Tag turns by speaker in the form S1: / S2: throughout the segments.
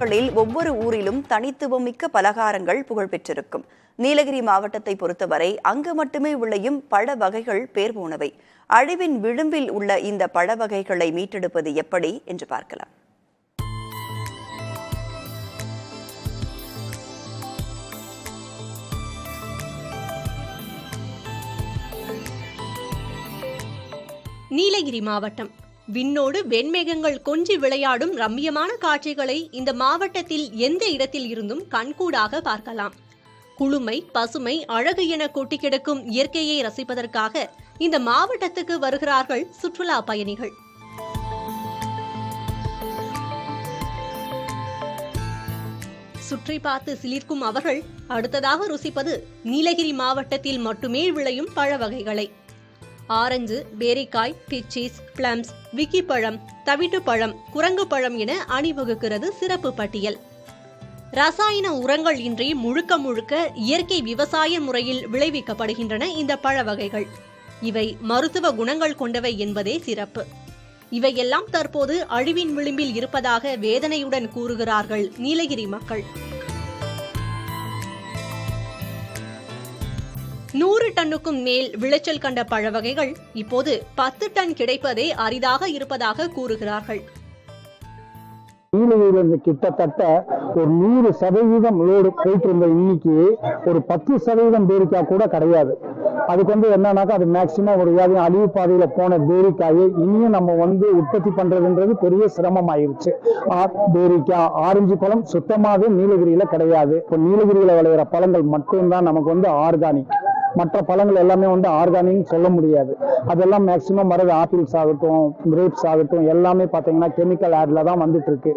S1: நாட்களில் ஒவ்வொரு ஊரிலும் தனித்துவமிக்க பலகாரங்கள் புகழ்பெற்றிருக்கும். நீலகிரி மாவட்டத்தை பொறுத்தவரை அங்கு மட்டுமே விளையும் பழ வகைகள் பேர் போனவை. அழிவின் விளிம்பில் உள்ள இந்த பழ வகைகளை மீட்டெடுப்பது எப்படி என்று பார்க்கலாம்.
S2: நீலகிரி மாவட்டம் விண்ணோடு வெண்மேகங்கள் கொஞ்சி விளையாடும் ரம்மியமான காட்சிகளை இந்த மாவட்டத்தில் எந்த இடத்தில் இருந்தும் கண்கூடாக பார்க்கலாம். குளுமை, பசுமை, அழகு என கொட்டி கிடக்கும் இயற்கையை ரசிப்பதற்காக இந்த மாவட்டத்துக்கு வருகிறார்கள் சுற்றுலா பயணிகள். சுற்றி பார்த்து சிலிர்க்கும் அவர்கள் அடுத்ததாக ருசிப்பது நீலகிரி மாவட்டத்தில் மட்டுமே விளையும் பழ வகைகளை. ஆரஞ்சு, பேரிக்காய், பிச்சீஸ், பிளம்ஸ், விக்கிப்பழம், தவிட்டுப்பழம், குரங்கு பழம் என அணிவகுக்கிறது சிறப்பு பட்டியல். ரசாயன உரங்கள் இன்றி முழுக்க முழுக்க இயற்கை விவசாய முறையில் விளைவிக்கப்படுகின்றன இந்த பழ வகைகள். இவை மருத்துவ குணங்கள் கொண்டவை என்பதே சிறப்பு. இவையெல்லாம் தற்போது அழிவின் விளிம்பில் இருப்பதாக வேதனையுடன் கூறுகிறார்கள் நீலகிரி மக்கள். 100 டன்னுக்கும் மேல் விளைச்சல் கண்ட பழ வகைகள் இப்போது 10 டன் கிடைப்பதே அரிதாக இருப்பதாக கூறுகிறார்கள்.
S3: நீலகிரியிலிருந்து கிட்டத்தட்ட ஒரு 100% லோடு போயிட்டு இருந்த இன்னைக்கு ஒரு 10% பேரிக்காய் கூட கிடையாது. அதுக்கு என்னன்னாக்கா அது மேக்சிமம் ஒரு அழிவு பாதையில போன பேரிக்காயை இனியும் நம்ம உற்பத்தி பண்றதுன்றது பெரிய சிரமம் ஆயிருச்சு. பேரிக்காய், ஆரஞ்சு பழம் சுத்தமாவே நீலகிரியில கிடையாது. இப்போ நீலகிரியில விளையிற பழங்கள் மட்டும்தான் நமக்கு ஆர்கானிக். மற்ற பழங்கள் எல்லாமே ஆர்கானிக் சொல்ல முடியாது. அதெல்லாம் மேக்சிமம் வரது ஆப்பிள்ஸ் ஆகட்டும், கிரேப்ஸ் ஆகட்டும், எல்லாமே பாத்தீங்கன்னா கெமிக்கல் ஆட்ல தான் வந்துட்டு இருக்கு.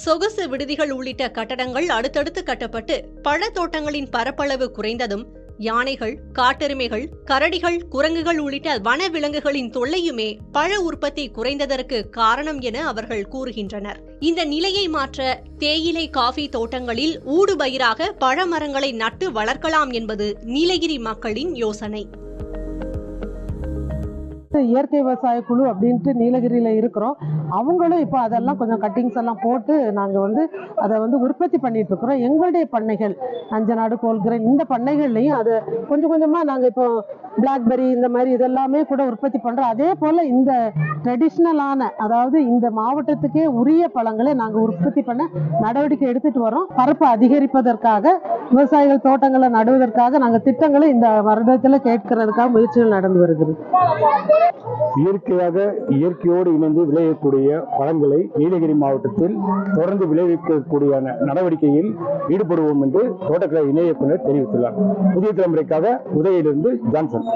S2: சொகுசு விடுதிகள் உள்ளிட்ட கட்டடங்கள் அடுத்தடுத்து கட்டப்பட்டு பழ தோட்டங்களின் பரப்பளவு குறைந்ததும் யானைகள், காட்டெருமைகள், கரடிகள், குரங்குகள் உள்ளிட்ட வன விலங்குகளின் தொல்லையுமே பழ உற்பத்தி குறைந்ததற்கு காரணம் என அவர்கள் கூறுகின்றனர். இந்த நிலையை மாற்ற தேயிலை, காஃபி தோட்டங்களில் ஊடுபயிராக பழ மரங்களை நட்டு வளர்க்கலாம் என்பது நீலகிரி மக்களின் யோசனை.
S4: இயற்கை விவசாய குழு அப்படின்ட்டு நீலகிரியில இருக்கிறோம். அவங்களும் இப்போ அதெல்லாம் கொஞ்சம் கட்டிங்ஸ் எல்லாம் போட்டு நாங்கள் அதை உற்பத்தி பண்ணிட்டு இருக்கிறோம். எங்களுடைய பண்ணைகள் அஞ்சநாடு, கோல்கிரைன் இந்த பண்ணைகள்லையும் அதை கொஞ்சம் கொஞ்சமாக நாங்கள் இப்போ பிளாக்பெரி இந்த மாதிரி இதெல்லாமே கூட உற்பத்தி பண்ணுறோம். அதே போல் இந்த ட்ரெடிஷ்னலான அதாவது இந்த மாவட்டத்துக்கே உரிய பழங்களை நாங்கள் உற்பத்தி பண்ண நடவடிக்கை எடுத்துட்டு வரோம். பரப்பு அதிகரிப்பதற்காக விவசாயிகள் தோட்டங்களை நடுவதற்காக நாங்கள் திட்டங்களை இந்த வருடத்தில் கேட்கறதுக்காக முயற்சிகள் நடந்து வருகிறது.
S3: இயற்கையோடு இணைந்து விளையக்கூடிய பழங்களை நீலகிரி மாவட்டத்தில் தொடர்ந்து விளைவிக்கக்கூடிய நடவடிக்கையில் ஈடுபடுவோம் என்று தோட்டக்கலை இணை இயக்குநர் தெரிவித்துள்ளார். புதிய தலைமுறைக்காக உதயிலிருந்து ஜான்சன்.